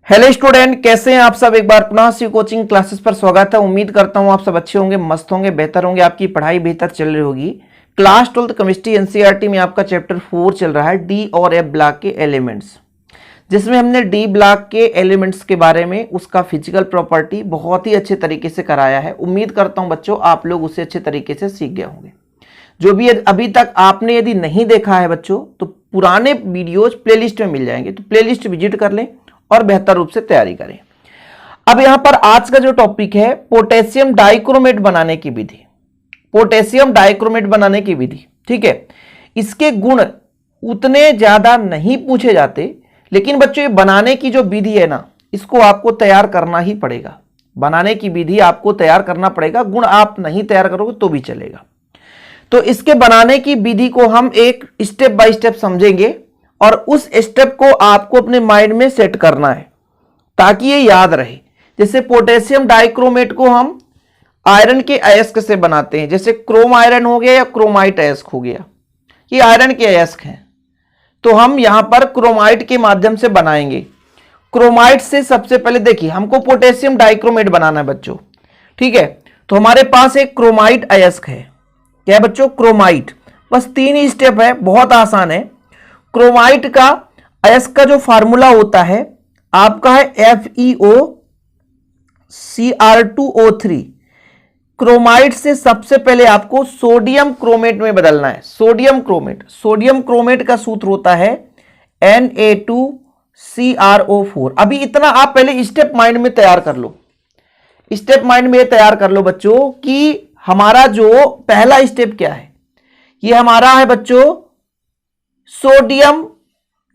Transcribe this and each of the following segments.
Hello student, कैसे हैं आप सब। एक बार पुनः सी कोचिंग क्लासेस पर स्वागत है। उम्मीद करता हूं आप सब अच्छे होंगे, मस्त होंगे, बेहतर होंगे, आपकी पढ़ाई बेहतर चल रही होगी। क्लास 12 केमिस्ट्री एनसीईआरटी में आपका चैप्टर 4 चल रहा है, डी और एफ ब्लॉक के एलिमेंट्स, जिसमें हमने डी ब्लॉक के एलिमेंट्स के बारे में, उसका फिजिकल प्रॉपर्टी बहुत ही अच्छे तरीके से कराया है। उम्मीद करता हूँ बच्चों आप लोग उसे अच्छे तरीके से सीख गए होंगे। जो भी अभी तक आपने यदि नहीं देखा है बच्चों, तो पुराने वीडियोज प्लेलिस्ट में मिल जाएंगे, तो प्लेलिस्ट विजिट कर लें और बेहतर रूप से तैयारी करें। अब यहां पर आज का जो टॉपिक है, पोटेशियम डाइक्रोमेट बनाने की विधि। पोटेशियम डाइक्रोमेट बनाने की विधि, ठीक है। इसके गुण उतने ज्यादा नहीं पूछे जाते, लेकिन बच्चों ये बनाने की जो विधि है ना, इसको आपको तैयार करना ही पड़ेगा। बनाने की विधि आपको तैयार करना पड़ेगा, गुण आप नहीं तैयार करोगे तो भी चलेगा। तो इसके बनाने की विधि को हम एक स्टेप बाय स्टेप समझेंगे और उस स्टेप को आपको अपने माइंड में सेट करना है ताकि ये याद रहे। जैसे पोटेशियम डाइक्रोमेट को हम आयरन के अयस्क से बनाते हैं, जैसे क्रोम आयरन हो गया या क्रोमाइट अयस्क हो गया, ये आयरन के अयस्क हैं। तो हम यहां पर क्रोमाइट के माध्यम से बनाएंगे। क्रोमाइट से सबसे पहले देखिए, हमको पोटेशियम डाइक्रोमेट बनाना है बच्चों, ठीक है। तो हमारे पास एक क्रोमाइट अयस्क है। क्या है बच्चों? क्रोमाइट। बस 3 ही स्टेप है, बहुत आसान है। क्रोमाइट का अयस्क का जो फार्मूला होता है आपका है FeOCr2O3। क्रोमाइट से सबसे पहले आपको सोडियम क्रोमेट में बदलना है। सोडियम क्रोमेट का सूत्र होता है Na2CrO4। अभी इतना आप पहले स्टेप माइंड में तैयार कर लो। स्टेप माइंड में तैयार कर लो बच्चों कि हमारा जो पहला स्टेप क्या है। ये हमारा है बच्चों सोडियम,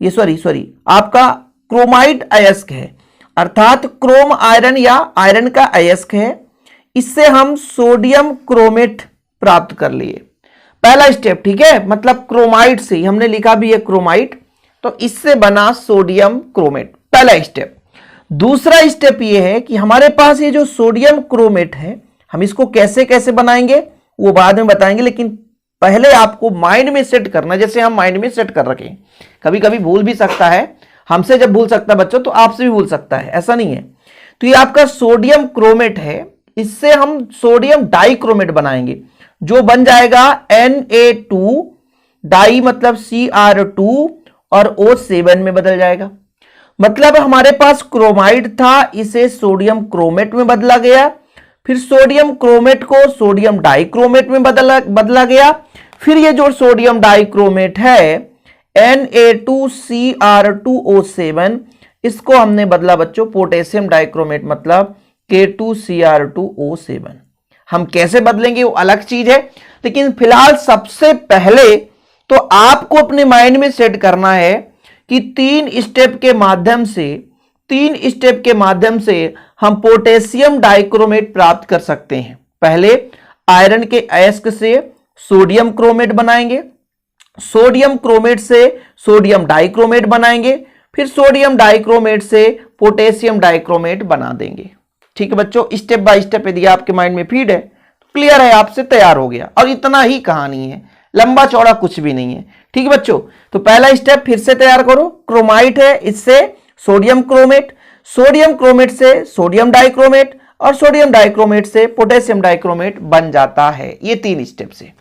ये सॉरी आपका क्रोमाइट अयस्क है, अर्थात क्रोम आयरन या आयरन का अयस्क है। इससे हम सोडियम क्रोमेट प्राप्त कर लिए, पहला स्टेप, ठीक है। मतलब क्रोमाइट से हमने लिखा भी है क्रोमाइट, तो इससे बना सोडियम क्रोमेट, पहला स्टेप। दूसरा स्टेप ये है कि हमारे पास ये जो सोडियम क्रोमेट है, हम इसको कैसे कैसे बनाएंगे वो बाद में बताएंगे, लेकिन पहले आपको माइंड में सेट करना। जैसे हम माइंड में सेट कर रखें, कभी कभी भूल भी सकता है, हमसे जब भूल सकता है बच्चों तो आपसे भी भूल सकता है, ऐसा नहीं है। तो ये आपका सोडियम क्रोमेट है, इससे हम सोडियम डाइक्रोमेट बनाएंगे, जो बन जाएगा Na2 डाई, मतलब Cr2 और O7 में बदल जाएगा। मतलब हमारे पास क्रोमाइड था, इसे सोडियम क्रोमेट में बदला गया, फिर सोडियम क्रोमेट को सोडियम डाइक्रोमेट में बदला गया। फिर ये जो सोडियम डाइक्रोमेट है Na2Cr2O7, इसको हमने बदला बच्चों पोटेशियम डाइक्रोमेट, मतलब K2Cr2O7। हम कैसे बदलेंगे वो अलग चीज है, लेकिन फिलहाल सबसे पहले तो आपको अपने माइंड में सेट करना है कि 3 स्टेप के माध्यम से हम पोटेशियम डाइक्रोमेट प्राप्त कर सकते हैं। पहले आयरन के अयस्क से सोडियम क्रोमेट बनाएंगे, सोडियम क्रोमेट से सोडियम डाइक्रोमेट बनाएंगे, फिर सोडियम डाइक्रोमेट से पोटेशियम डाइक्रोमेट बना देंगे। ठीक है बच्चों, स्टेप बाय स्टेप यदि आपके माइंड में फीड है तो क्लियर है, आपसे तैयार हो गया। और इतना ही कहानी है, लंबा चौड़ा कुछ भी नहीं है, ठीक है बच्चों। तो पहला स्टेप फिर से तैयार करो, क्रोमाइट है, इससे सोडियम क्रोमेट, सोडियम क्रोमेट से सोडियम डाइक्रोमेट, और सोडियम डाइक्रोमेट से पोटेशियम डाइक्रोमेट बन जाता है। ये 3 स्टेप से,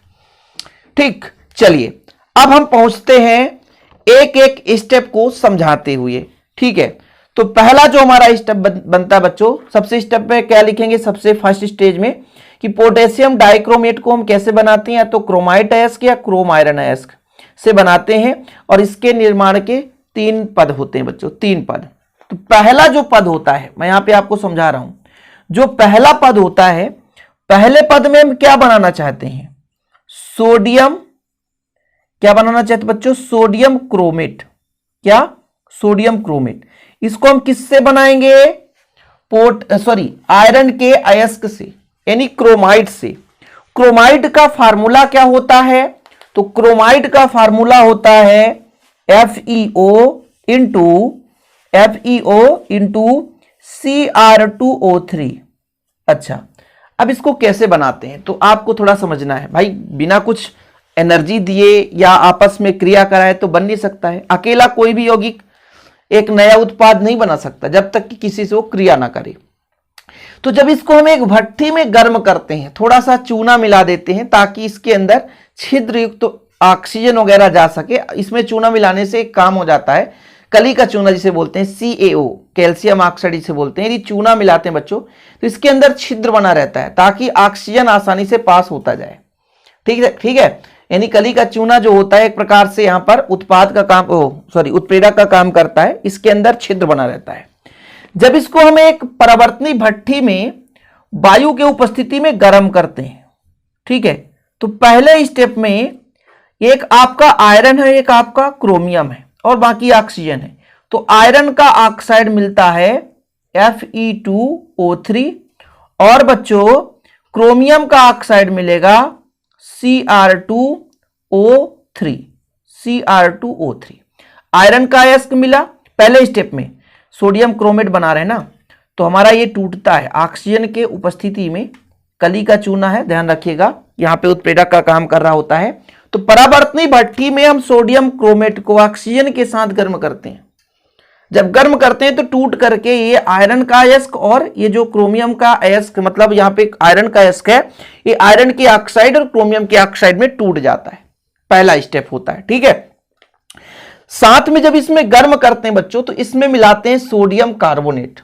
ठीक। चलिए अब हम पहुंचते हैं एक एक स्टेप को समझाते हुए, ठीक है। तो पहला जो हमारा स्टेप बनता है बच्चों, सबसे स्टेप में क्या लिखेंगे, सबसे फर्स्ट स्टेज में, कि पोटेशियम डाइक्रोमेट को हम कैसे बनाते हैं, या तो क्रोमाइट अयस्क या क्रोम आयरन अयस्क से बनाते हैं। और इसके निर्माण के 3 पद होते हैं बच्चों, 3 पद। तो पहला जो पद होता है, मैं यहां पे आपको समझा रहा हूं, जो पहला पद होता है, पहले पद में हम क्या बनाना चाहते हैं, सोडियम, क्या बनाना चाहते हैं बच्चों, सोडियम क्रोमेट। क्या? Sodium chromate. इसको हम किससे बनाएंगे, आयरन के अयस्क से, यानी क्रोमाइट से। क्रोमाइट का फार्मूला क्या होता है, तो क्रोमाइट का फार्मूला होता है FeO इंटू Cr2O3। अच्छा, अब इसको कैसे बनाते हैं तो आपको थोड़ा समझना है भाई। बिना कुछ एनर्जी दिए या आपस में क्रिया कराए तो बन नहीं सकता है। अकेला कोई भी यौगिक एक नया उत्पाद नहीं बना सकता जब तक कि किसी से वो क्रिया ना करे। तो जब इसको हम एक भट्ठी में गर्म करते हैं, थोड़ा सा चूना मिला देते हैं ताकि इसके अंदर छिद्र युक्त तो ऑक्सीजन वगैरह जा सके। इसमें चूना मिलाने से एक काम हो जाता है, कली का चूना जिसे बोलते हैं, CaO कैल्शियम ऑक्साइड जिसे बोलते हैं, यदि चूना मिलाते हैं बच्चों तो इसके अंदर छिद्र बना रहता है ताकि ऑक्सीजन आसानी से पास होता जाए। ठीक है, यानी कली का चूना जो होता है एक प्रकार से यहां पर उत्पाद का काम उत्प्रेरक का काम करता है, इसके अंदर छिद्र बना रहता है। जब इसको हम एक परावर्तनी भट्ठी में वायु के उपस्थिति में गर्म करते हैं, ठीक है, तो पहले स्टेप में एक आपका आयरन है, एक आपका क्रोमियम है और बाकी ऑक्सीजन है। तो आयरन का ऑक्साइड मिलता है Fe2O3 और बच्चों क्रोमियम का ऑक्साइड मिलेगा Cr2O3। आयरन का अयस्क मिला पहले स्टेप में, सोडियम क्रोमेट बना रहे ना, तो हमारा ये टूटता है ऑक्सीजन के उपस्थिति में। कली का चूना है, ध्यान रखिएगा, यहां पे उत्प्रेरक का काम कर रहा होता है। तो परावर्तनी भट्ठी में हम सोडियम क्रोमेट को ऑक्सीजन के साथ गर्म करते हैं। जब गर्म करते हैं तो टूट करके ये आयरन का अयस्क और ये जो क्रोमियम का अयस्क, मतलब यहाँ पे आयरन का अयस्क है, ये आयरन के ऑक्साइड और क्रोमियम के ऑक्साइड में टूट जाता है। पहला स्टेप होता है, ठीक है। साथ में जब इसमें गर्म करते हैं बच्चों तो इसमें मिलाते हैं सोडियम कार्बोनेट,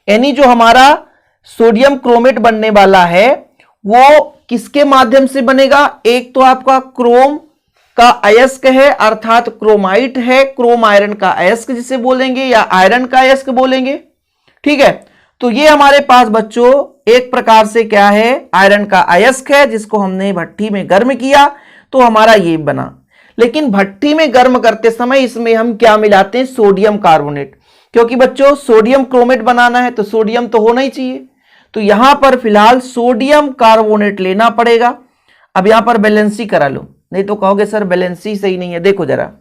यानी जो हमारा सोडियम क्रोमेट बनने वाला है वो किसके माध्यम से बनेगा? एक तो आपका क्रोम का अयस्क है अर्थात क्रोमाइट है, क्रोम आयरन का अयस्क जिसे बोलेंगे या आयरन का अयस्क बोलेंगे, ठीक है। तो ये हमारे पास बच्चों एक प्रकार से क्या है, आयरन का अयस्क है जिसको हमने भट्ठी में गर्म किया तो हमारा ये बना। लेकिन भट्ठी में गर्म करते समय इसमें हम क्या मिलाते हैं? सोडियम कार्बोनेट, क्योंकि बच्चों सोडियम क्रोमेट बनाना है तो सोडियम तो होना ही चाहिए। तो यहां पर फिलहाल सोडियम कार्बोनेट लेना पड़ेगा। अब यहां पर बैलेंसी करा लो, नहीं तो कहोगे सर बैलेंसी सही नहीं है। देखो जरा,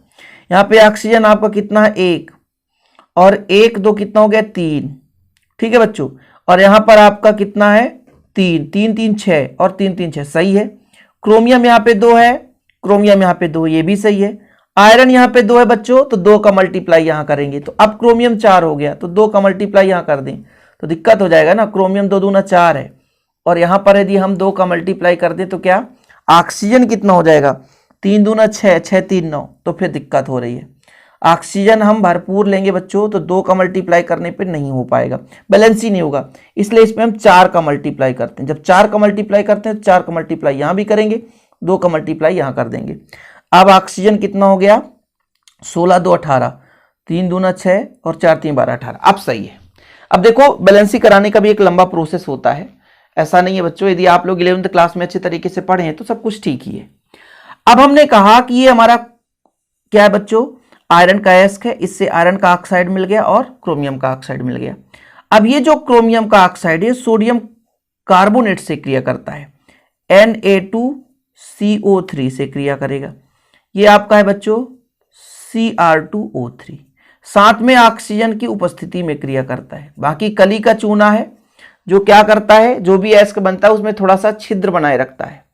यहां पे ऑक्सीजन आपका कितना है? 1 और 1 2 कितना हो गया? 3, ठीक है बच्चों। और यहां पर आपका कितना है? 3 3 3 6 और 3 3 6, सही है। क्रोमियम यहां पे 2 है, क्रोमियम यहां पे 2, ये भी सही है। आयरन यहां पे 2 है बच्चों, तो 2 का मल्टीप्लाई यहां करेंगे तो अब क्रोमियम 4 हो गया, तो 2 का मल्टीप्लाई यहां कर दें तो दिक्कत हो जाएगा ना। क्रोमियम 2 दूना 4 है और यहां पर यदि हम 2 का मल्टीप्लाई कर दें तो क्या ऑक्सीजन कितना हो जाएगा? 3 दूना 6, 6 3 9, तो फिर दिक्कत हो रही है। ऑक्सीजन हम भरपूर लेंगे बच्चों तो 2 का मल्टीप्लाई करने पे नहीं हो पाएगा, बैलेंस ही नहीं होगा, इसलिए इसमें हम 4 का मल्टीप्लाई करते हैं। जब 4 का मल्टीप्लाई करते हैं तो 4 का मल्टीप्लाई यहां भी करेंगे, 2 का मल्टीप्लाई यहां कर देंगे। अब ऑक्सीजन कितना हो गया? 16 2 18, 3 दूना 6 और 4 3 12 18, अब सही है। अब देखो बैलेंसी कराने का भी एक लंबा प्रोसेस होता है, ऐसा नहीं है बच्चों। यदि आप लोग 11वीं क्लास में अच्छे तरीके से पढ़े हैं तो सब कुछ ठीक ही है। अब हमने कहा कि ये हमारा क्या है बच्चों? आयरन का अयस्क है, इससे आयरन का ऑक्साइड मिल गया और क्रोमियम का ऑक्साइड मिल गया। अब ये जो क्रोमियम का ऑक्साइड है सोडियम कार्बोनेट से क्रिया करता है, Na2CO3 से क्रिया करेगा। ये आपका है बच्चों Cr2O3, साथ में ऑक्सीजन की उपस्थिति में क्रिया करता है। बाकी कली का चूना है जो क्या करता है, जो भी अयस्क बनता है उसमें थोड़ा सा छिद्र बनाए रखता है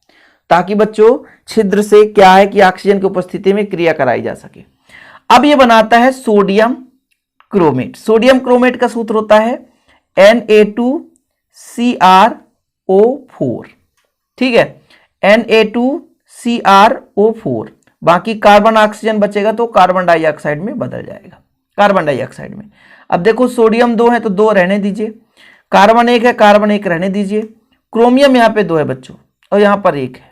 ताकि बच्चों छिद्र से क्या है कि ऑक्सीजन की उपस्थिति में क्रिया कराई जा सके। अब ये बनाता है सोडियम क्रोमेट। सोडियम क्रोमेट का सूत्र होता है Na2CrO4, ठीक है, Na2CrO4। बाकी कार्बन ऑक्सीजन बचेगा तो कार्बन डाइऑक्साइड में बदल जाएगा, कार्बन डाइऑक्साइड में। अब देखो सोडियम 2 है तो 2 रहने दीजिए, कार्बन 1 है, कार्बन 1 रहने दीजिए। क्रोमियम यहाँ पे 2 है बच्चों और यहाँ पर 1 है,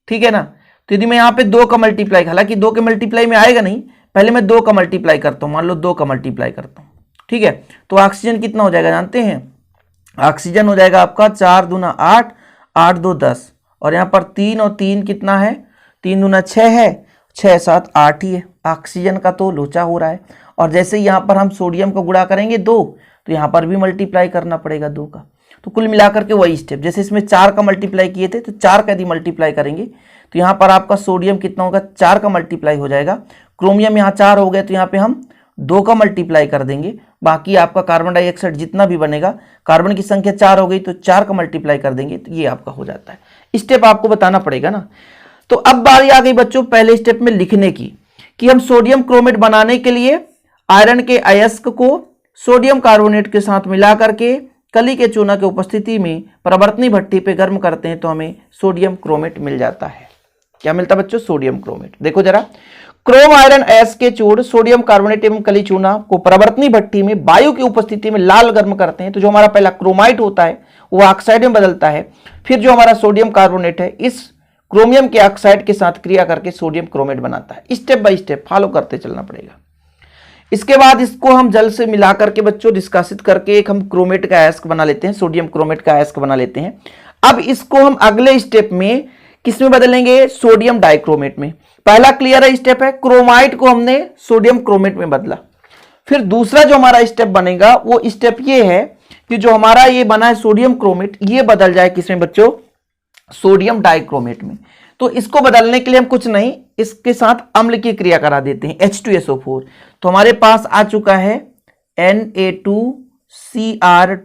ठीक है ना। तो यदि मैं यहाँ पे 2 का मल्टीप्लाई, हालांकि 2 के मल्टीप्लाई में आएगा नहीं, पहले मैं 2 का मल्टीप्लाई करता हूँ, मान लो 2 का मल्टीप्लाई करता हूँ, ठीक है। तो ऑक्सीजन कितना हो जाएगा जानते हैं? ऑक्सीजन हो जाएगा आपका 4 दूना 8, 8 2 10 और यहाँ पर 3 और 3 कितना है? 3 दूना 6 है, 6 7 8 ही है। ऑक्सीजन का तो लोचा हो रहा है और जैसे यहाँ पर हम सोडियम को गुणा करेंगे 2 तो यहाँ पर भी मल्टीप्लाई करना पड़ेगा 2 का। तो कुल मिलाकर के वही स्टेप, जैसे इसमें 4 का मल्टीप्लाई किए थे तो 4 का यदि मल्टीप्लाई करेंगे तो यहाँ पर आपका सोडियम कितना होगा? 4 का मल्टीप्लाई हो जाएगा। क्रोमियम यहाँ 4 हो गया तो यहाँ पे हम 2 का मल्टीप्लाई कर देंगे। बाकी आपका कार्बन डाइऑक्साइड जितना भी बनेगा, कार्बन की संख्या 4 हो गई तो 4 का मल्टीप्लाई कर देंगे तो ये आपका हो जाता है। स्टेप आपको बताना पड़ेगा ना। तो अब बारी आ गई बच्चों पहले स्टेप में लिखने की, कि हम सोडियम क्रोमेट बनाने के लिए आयरन के अयस्क को सोडियम कार्बोनेट के साथ मिला करके कली के चूना की उपस्थिति में परावर्तनी भट्टी पे गर्म करते हैं तो हमें सोडियम क्रोमेट मिल जाता है। क्या मिलता है बच्चों? Sodium chromate. देखो जरा, क्रोम आयरन अयस्क के चूर्ण सोडियम कार्बोनेट एवं कली चूना को परावर्तनी भट्टी में वायु की उपस्थिति में लाल गर्म करते हैं तो जो हमारा पहला क्रोमाइट होता है वो ऑक्साइड में बदलता है। फिर जो हमारा सोडियम कार्बोनेट है इस क्रोमियम के ऑक्साइड के साथ क्रिया करके सोडियम क्रोमेट बनाता है। स्टेप बाय स्टेप फॉलो करते चलना पड़ेगा। इसके बाद इसको हम जल से मिला करके बच्चों निष्कासित करके एक हम क्रोमेट का अयस्क बना लेते हैं, सोडियम क्रोमेट का अयस्क बना लेते हैं। अब इसको हम अगले स्टेप में किसमें बदलेंगे? सोडियम डाइक्रोमेट में। पहला क्लियर है स्टेप है, क्रोमाइट को हमने सोडियम क्रोमेट में बदला। फिर दूसरा जो हमारा स्टेप बनेगा वो स्टेप ये है कि जो हमारा ये बना है सोडियम क्रोमेट, ये बदल जाए किसमें बच्चों? सोडियम डाइक्रोमेट में। तो इसको बदलने के लिए हम कुछ नहीं, इसके साथ अम्ल की क्रिया करा देते हैं, H2SO4। तो हमारे पास आ चुका है Na2Cr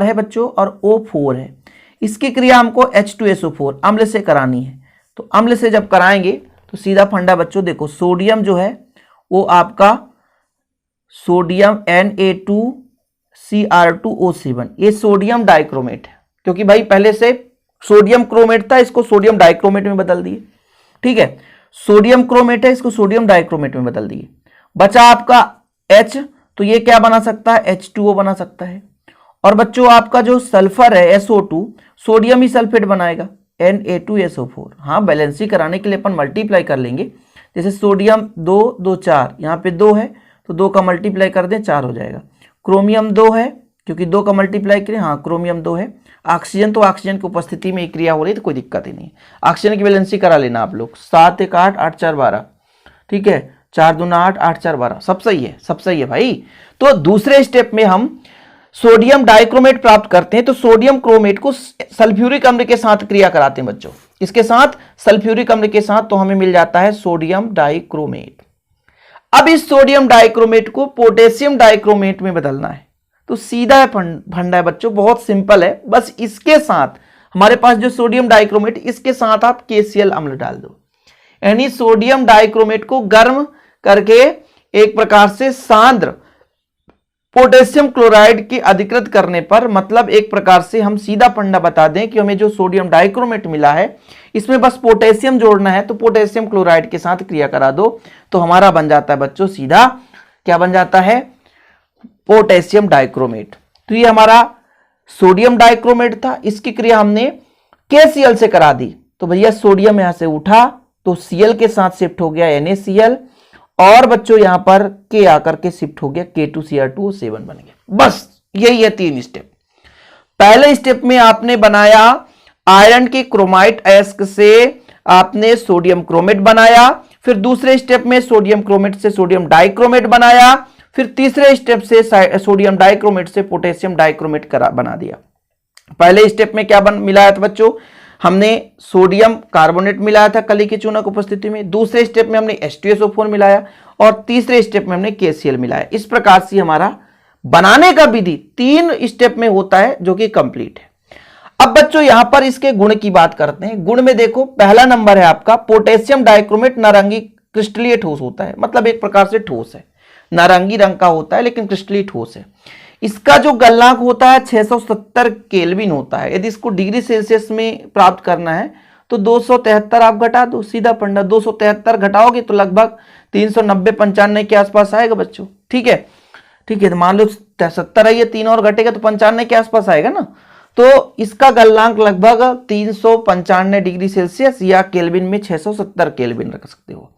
है बच्चों और O4 है। इसकी क्रिया हमको H2SO4 अम्ल से करानी है। तो अम्ल से जब कराएंगे तो सीधा फंडा बच्चों देखो, सोडियम जो है वो आपका सोडियम Na2Cr2O7, ये सोडियम डाइक्रोमेट है, क्योंकि भाई पहले से सोडियम क्रोमेट था, इसको सोडियम डाइक्रोमेट में बदल दिए। ठीक है, सोडियम क्रोमेट है, इसको सोडियम डाइक्रोमेट में बदल दिए। बचा आपका H, तो ये क्या बना सकता है? H2O बना सकता है। और बच्चों आपका जो सल्फर है SO2, सोडियम ही सल्फेट बनाएगा, Na2SO4। हाँ, बैलेंसी कराने के लिए अपन मल्टीप्लाई कर लेंगे। जैसे सोडियम 2 2 4, यहाँ पे 2 है तो 2 का मल्टीप्लाई कर दें 4 हो जाएगा। क्रोमियम 2 है, क्योंकि 2 का मल्टीप्लाई करें, हाँ क्रोमियम 2 है। ऑक्सीजन, तो ऑक्सीजन की उपस्थिति में क्रिया हो रही है तो कोई दिक्कत ही नहीं। ऑक्सीजन की बैलेंसी करा लेना आप लोग, 7 1 8 8 4 12। ठीक है, 4 2 8 8 4 12, सब सही है, सब सही है भाई। तो दूसरे स्टेप में हम सोडियम डाइक्रोमेट प्राप्त करते हैं। तो सोडियम क्रोमेट को सल्फ्यूरिक अम्ल के साथ क्रिया कराते हैं बच्चों, इसके साथ सल्फ्यूरिक अम्ल के साथ, तो हमें मिल जाता है सोडियम डाइक्रोमेट। अब इस सोडियम डाइक्रोमेट को पोटेशियम डाइक्रोमेट में बदलना है। तो सीधा फंडा है बच्चों, बहुत सिंपल है। बस इसके साथ हमारे पास जो सोडियम डाइक्रोमेट, इसके साथ आप KCl अम्ल डाल दो, यानी सोडियम डाइक्रोमेट को गर्म करके एक प्रकार से सांद्र पोटेशियम क्लोराइड की अधिकृत करने पर, मतलब एक प्रकार से हम सीधा फंडा बता दें कि हमें जो सोडियम डाइक्रोमेट मिला है इसमें बस पोटेशियम जोड़ना है, तो पोटेशियम क्लोराइड के साथ क्रिया करा दो तो हमारा बन जाता है बच्चों सीधा, क्या बन जाता है? Potassium dichromate. तो ये हमारा सोडियम डाइक्रोमेट था, इसकी क्रिया हमने KCl से करा दी। तो भैया सोडियम यहां से उठा तो Cl के साथ शिफ्ट हो गया NaCl, और बच्चों यहां पर K आकर के शिफ्ट हो गया K2Cr2O7 बन गया। बस यही है 3 स्टेप। पहले स्टेप में आपने बनाया आयरन के क्रोमाइट अयस्क से आपने सोडियम क्रोमेट बनाया, फिर दूसरे स्टेप में सोडियम क्रोमेट से सोडियम डाइक्रोमेट बनाया, फिर तीसरे स्टेप से सोडियम डाइक्रोमेट से पोटेशियम डाइक्रोमेट बना दिया। पहले स्टेप में क्या मिलाया था बच्चों? हमने सोडियम कार्बोनेट मिलाया था कली की चूना की उपस्थिति में, दूसरे स्टेप में हमने H2SO4 मिलाया, और तीसरे स्टेप में हमने KCl मिलाया। इस प्रकार से हमारा बनाने का विधि 3 स्टेप में होता है, जो कि कंप्लीट है। अब बच्चों यहां पर इसके गुण की बात करते हैं। गुण में देखो, पहला नंबर है आपका पोटेशियम डाइक्रोमेट नारंगी क्रिस्टलीय ठोस होता है, मतलब एक प्रकार से ठोस है, नारंगी रंग का होता है लेकिन क्रिस्टलीय ठोस है। इसका जो गलनांक होता है 670 केल्विन होता है। यदि इसको डिग्री सेल्सियस में प्राप्त करना है तो 273 आप घटा दो, सीधा फंडा 273 घटाओगे तो लगभग 390-95 के आसपास आएगा बच्चों। ठीक है, ठीक है, तो मान लो 70 है, ये 3 और घटेगा तो 95 के आसपास आएगा ना। तो इसका गलनांक लगभग 395 डिग्री सेल्सियस या केल्विन में 670 केल्विन रख सकते हो।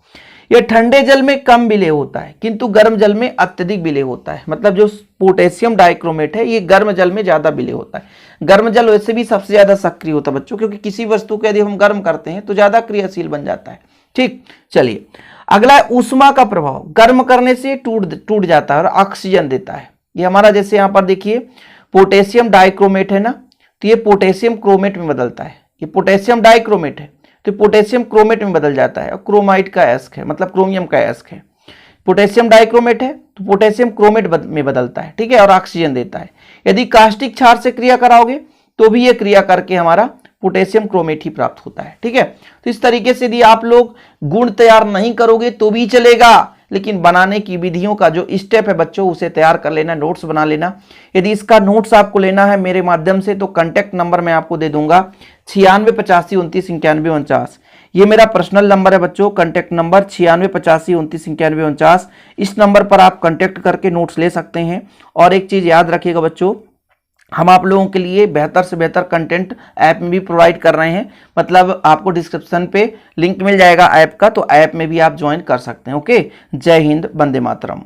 यह ठंडे जल में कम विलेय होता है किंतु गर्म जल में अत्यधिक विलेय होता है। मतलब जो पोटेशियम डाइक्रोमेट है ये गर्म जल में ज्यादा विलेय होता है। गर्म जल वैसे भी सबसे ज्यादा सक्रिय होता है बच्चों, क्योंकि किसी वस्तु को यदि हम गर्म करते हैं तो ज्यादा क्रियाशील बन जाता है। ठीक, चलिए अगला है ऊष्मा का प्रभाव। गर्म करने से टूट जाता है और ऑक्सीजन देता है। ये हमारा जैसे यहाँ पर देखिए पोटेशियम डाइक्रोमेट है ना, तो ये पोटेशियम क्रोमेट में बदलता है। ये पोटेशियम डाइक्रोमेट है तो पोटेशियम क्रोमेट में बदल जाता है, और क्रोमाइट का अयस्क है, मतलब क्रोमियम का अयस्क है। पोटेशियम डाइक्रोमेट है तो पोटेशियम क्रोमेट में बदलता है, ठीक है, और ऑक्सीजन देता है। यदि कास्टिक क्षार से क्रिया कराओगे तो भी ये क्रिया करके हमारा पोटेशियम क्रोमेट ही प्राप्त होता है। ठीक है, तो इस तरीके से यदि आप लोग गुण तैयार नहीं करोगे तो भी चलेगा, लेकिन बनाने की विधियों का जो स्टेप है बच्चों उसे तैयार कर लेना, नोट्स बना लेना। यदि इसका नोट्स आपको लेना है मेरे माध्यम से तो कांटेक्ट नंबर मैं आपको दे दूंगा 9685299149। ये मेरा पर्सनल नंबर है बच्चों, कांटेक्ट नंबर 9685299149। इस नंबर पर आप कांटेक्ट करके नोट्स ले सकते हैं। और एक चीज याद रखिएगा बच्चों, हम आप लोगों के लिए बेहतर से बेहतर कंटेंट ऐप में भी प्रोवाइड कर रहे हैं। मतलब आपको डिस्क्रिप्शन पे लिंक मिल जाएगा ऐप का, तो ऐप में भी आप ज्वाइन कर सकते हैं। ओके, जय हिंद, वंदे मातरम।